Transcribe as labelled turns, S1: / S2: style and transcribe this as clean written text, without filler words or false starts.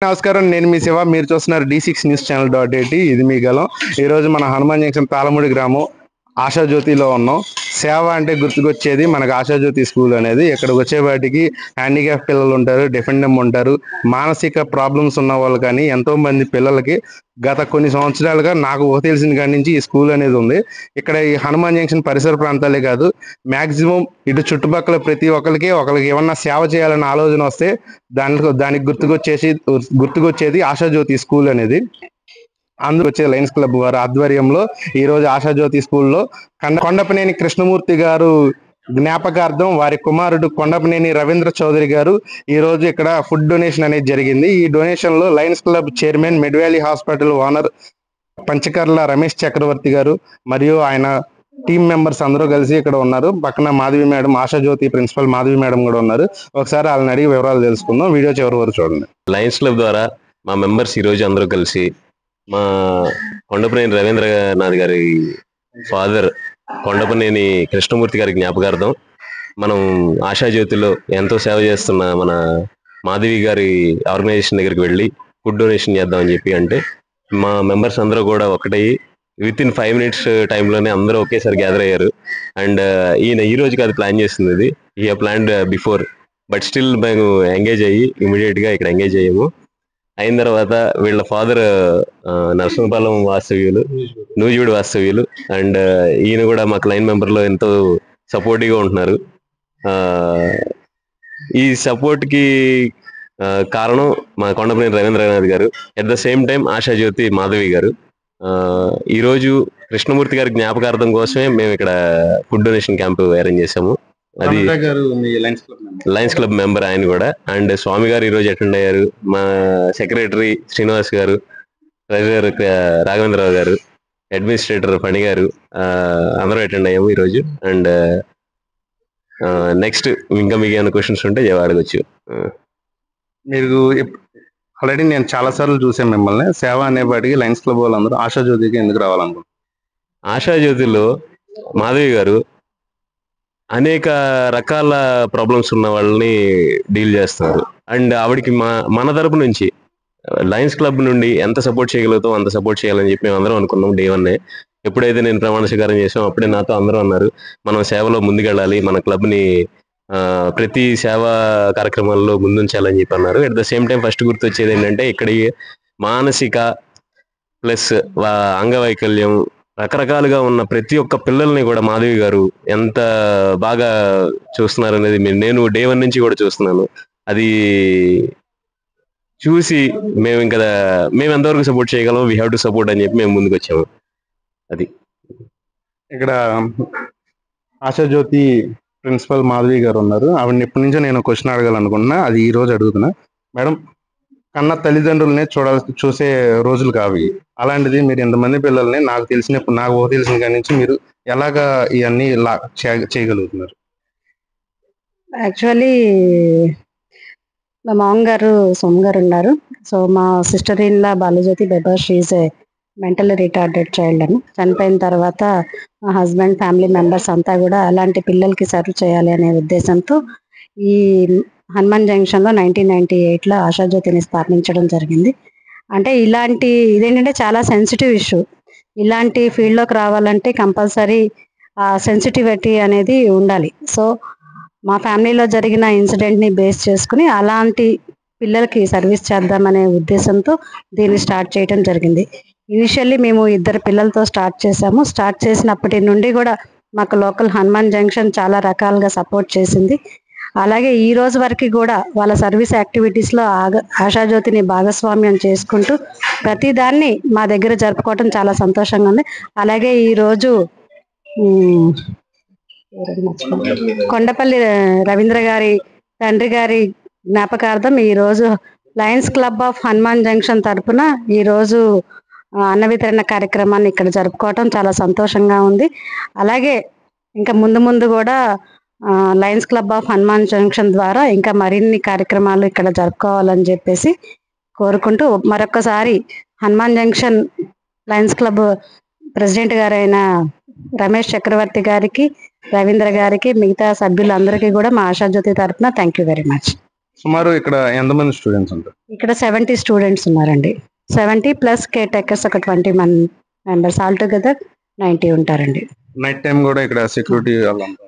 S1: నమస్కారం, నేను మీ శివ. మీరు చూస్తున్నారు D6 న్యూస్ ఛానల్ .at. ఇది మీ గలం. ఈరోజు మన హనుమాన్ జంక్షన్ తాళముడి గ్రామం ఆశాజ్యోతిలో ఉన్నాం. సేవ అంటే గుర్తుకొచ్చేది మనకు ఆశాజ్యోతి స్కూల్ అనేది. ఇక్కడికి వచ్చేవాటికి హ్యాండిక్యాప్ పిల్లలు ఉంటారు, డిఫెండెమ్ ఉంటారు, మానసిక ప్రాబ్లమ్స్ ఉన్న వాళ్ళు కానీ ఎంతో మంది పిల్లలకి గత కొన్ని సంవత్సరాలుగా నాకు తెలిసిన కాడి నుంచి ఈ స్కూల్ అనేది ఉంది. ఇక్కడ ఈ హనుమాన్ జంక్షన్ పరిసర ప్రాంతాలే కాదు, మాక్సిమం ఇటు చుట్టుపక్కల ప్రతి ఒక్కరికి ఏమన్నా సేవ చేయాలన్న ఆలోచన వస్తే దానికి గుర్తుకొచ్చేది ఆశాజ్యోతి స్కూల్ అనేది. అందులో వచ్చే లయన్స్ క్లబ్ వారి ఆధ్వర్యంలో ఈ రోజు ఆశాజ్యోతి స్కూల్లో కొండపనేని కృష్ణమూర్తి గారు జ్ఞాపకార్థం వారి కుమారుడు కొండపనేని రవీంద్ర చౌదరి గారు ఈ రోజు ఇక్కడ ఫుడ్ డొనేషన్ అనేది జరిగింది. ఈ డొనేషన్ లో lions club chairman, Medvalley hospital owner Panchakarla Ramesh Chakravarthy గారు మరియు ఆయన టీమ్ మెంబర్స్ అందరూ కలిసి ఇక్కడ ఉన్నారు. పక్కన Madhavi madam, Ashajyothi principal Madhavi madam కూడా ఉన్నారు. ఒకసారి వాళ్ళని అడిగి వివరాలు తెలుసుకుందాం. వీడియో చివరి వరకు చూడండి.
S2: లయన్స్ క్లబ్ ద్వారా మా మెంబర్స్ ఈ రోజు అందరూ కలిసి మా కొండపనేని రవీంద్రనాథ్ గారి ఫాదర్ కొండపనేని కృష్ణమూర్తి గారి జ్ఞాపకార్థం మనం ఆశాజ్యోతిలో ఎంతో సేవ చేస్తున్న మన మాధవి గారి ఆర్గనైజేషన్ దగ్గరికి వెళ్ళి ఫుడ్ డొనేషన్ చేద్దామని చెప్పి అంటే మా మెంబర్స్ అందరూ కూడా ఒకటే విత్ ఇన్ 5 minutes టైంలోనే అందరూ ఒకేసారి గ్యాదర్ అయ్యారు. అండ్ ఈయన ఈ రోజుకి అది ప్లాన్ చేస్తుంది. ఇది ఈ ప్లాన్ బిఫోర్, బట్ స్టిల్ మేము ఎంగేజ్ అయ్యి ఇమీడియట్ గా ఇక్కడ ఎంగేజ్ అయ్యాము. అయిన తర్వాత వీళ్ళ ఫాదర్ నరసింహపాలెం వాస్తవ్యులు, నూజివీడు వాస్తవ్యులు. అండ్ ఈయన కూడా మాకు లైన్ మెంబర్ లో ఎంతో సపోర్టివ్ గా ఉంటున్నారు. ఈ సపోర్ట్ కి కారణం మా కొండపనేని రవీంద్రనాథ్ గారు, అట్ ద సేమ్ టైం ఆశాజ్యోతి మాధవి గారు. ఈ రోజు కృష్ణమూర్తి గారి జ్ఞాపకార్థం కోసమే మేము ఇక్కడ ఫుడ్ డొనేషన్ క్యాంప్ అరేంజ్ చేసాము. అది లయన్స్ క్లబ్ మెంబర్ ఆయన కూడా. అండ్ స్వామి గారు ఈ రోజు అటెండ్ అయ్యారు. మా సెక్రటరీ శ్రీనివాస్ గారు, ట్రెజరర్ రాఘవేంద్రరావు గారు, అడ్మినిస్ట్రేటర్ ఫణి గారు, అందరూ అటెండ్ అయ్యాము ఈరోజు. అండ్ నెక్స్ట్ ఇంకా మీకు ఏమైనా క్వశ్చన్స్ ఉంటే అడగచ్చు.
S1: మీరు ఆల్రెడీ నేను చాలా సార్లు చూసాను మిమ్మల్ని. సేవ అనేవాటికి లయన్స్ క్లబ్ వాళ్ళందరూ ఆశాజ్యోతికి ఎందుకు రావాలనుకుంటున్నారు?
S2: ఆశాజ్యోతిలో మాధవి గారు అనేక రకాల ప్రాబ్లమ్స్ ఉన్న వాళ్ళని డీల్ చేస్తున్నారు. అండ్ ఆవిడకి మన తరపు నుంచి లయన్స్ క్లబ్ నుండి ఎంత సపోర్ట్ చేయగలుగుతాం అంత సపోర్ట్ చేయాలని చెప్పి మేము అందరం అనుకున్నాం. డే 1 ఎప్పుడైతే నేను ప్రమాణ స్వీకారం చేసాం అప్పుడే నాతో అందరూ అన్నారు, మనం సేవలో ముందుకెళ్ళాలి, మన క్లబ్ని ప్రతి సేవా కార్యక్రమాల్లో ముందుంచాలని చెప్పి అన్నారు. At the same time first గుర్తొచ్చేది ఏంటంటే ఇక్కడ మానసిక ప్లస్ అంగవైకల్యం రకరకాలుగా ఉన్న ప్రతి ఒక్క పిల్లల్ని కూడా మాధవి గారు ఎంత బాగా చూస్తున్నారు అనేది నేను డే 1 నుంచి కూడా చూస్తున్నాను. అది చూసి మేము ఎంతవరకు సపోర్ట్ చేయగలం, వీ హ్యావ్ టు సపోర్ట్ అని చెప్పి మేము ముందుకు వచ్చాము. అది
S1: ఇక్కడ ఆశాజ్యోతి ప్రిన్సిపల్ మాధవి గారు ఉన్నారు. ఆవిడని ఎప్పటి నుంచో నేను క్వశ్చన్ అడగాలనుకుంటున్నా, అది ఈ రోజు అడుగుతున్నా. మేడం, కన్న తల్లిదండ్రులనే చూసే రోజులు కావి. అలాంటిది మీరు ఎంతమంది పిల్లల్ని నాకు తెలిసిన కాడి నుంచి మీరు ఎలాగా ఇవన్నీ చేయగలుగుతున్నారు?
S3: యాక్చువల్లీ మా మామగారు సోమ్ గారు ఉన్నారు. సో మా సిస్టర్ ఇన్ లా బాలజ్యోతి బెబా, she a mental retarded child అని. చనిపోయిన తర్వాత మా హస్బెండ్, ఫ్యామిలీ మెంబర్స్ అంతా కూడా అలాంటి పిల్లలకి సర్వ్ చేయాలి అనే ఉద్దేశంతో ఈ హనుమాన్ జంక్షన్లో 1998లో ఆశాజ్యోతిని స్థాపించడం జరిగింది. అంటే ఇదేంటంటే చాలా సెన్సిటివ్ ఇష్యూ. ఇలాంటి ఫీల్డ్లోకి రావాలంటే కంపల్సరీ ఆ సెన్సిటివిటీ అనేది ఉండాలి. సో మా ఫ్యామిలీలో జరిగిన ఇన్సిడెంట్ని బేస్ చేసుకుని అలాంటి పిల్లలకి సర్వీస్ చేద్దామనే ఉద్దేశంతో దీన్ని స్టార్ట్ చేయడం జరిగింది. ఇనిషియల్లీ మేము 2 పిల్లలతో స్టార్ట్ చేసాము. స్టార్ట్ చేసినప్పటి నుండి కూడా మాకు లోకల్ హనుమాన్ జంక్షన్ చాలా రకాలుగా సపోర్ట్ చేసింది. అలాగే ఈ రోజు వరకు కూడా వాళ్ళ సర్వీస్ యాక్టివిటీస్లో ఆశాజ్యోతిని భాగస్వామ్యం చేసుకుంటూ ప్రతిదాన్ని మా దగ్గర జరుపుకోవటం చాలా సంతోషంగా ఉంది. అలాగే ఈరోజు కొండపల్లి రవీంద్ర గారి తండ్రి గారి జ్ఞాపకార్థం ఈరోజు Lions club of Hanuman junction తరఫున ఈరోజు అన్న వితరణ కార్యక్రమాన్ని ఇక్కడ జరుపుకోవటం చాలా సంతోషంగా ఉంది. అలాగే ఇంకా ముందు కూడా Lions club of Hanuman junction ద్వారా ఇంకా మరిన్ని కార్యక్రమాలు ఇక్కడ జరుపుకోవాలని చెప్పేసి కోరుకుంటూ మరొకసారి Hanuman junction Lions club president గారైన రమేష్ చక్రవర్తి గారికి, రవీంద్ర గారికి, మిగతా సభ్యులందరికీ కూడా మా ఆశాజ్యోతి తరఫున థ్యాంక్ యూ వెరీ మచ్.
S1: సుమారు ఇక్కడ ఎంతమంది స్టూడెంట్స్ ఉంటారు?
S3: ఇక్కడ 70 స్టూడెంట్స్ ఉన్నారండి. 70 ప్లస్ కేర్ టేకర్స్ ఒక 20 మెంబర్స్, ఆల్ టుగెదర్ 90 ఉంటారండి.
S1: నైట్ టైం కూడా ఇక్కడ సెక్యూరిటీ వాళ్ళు ఉంటారు.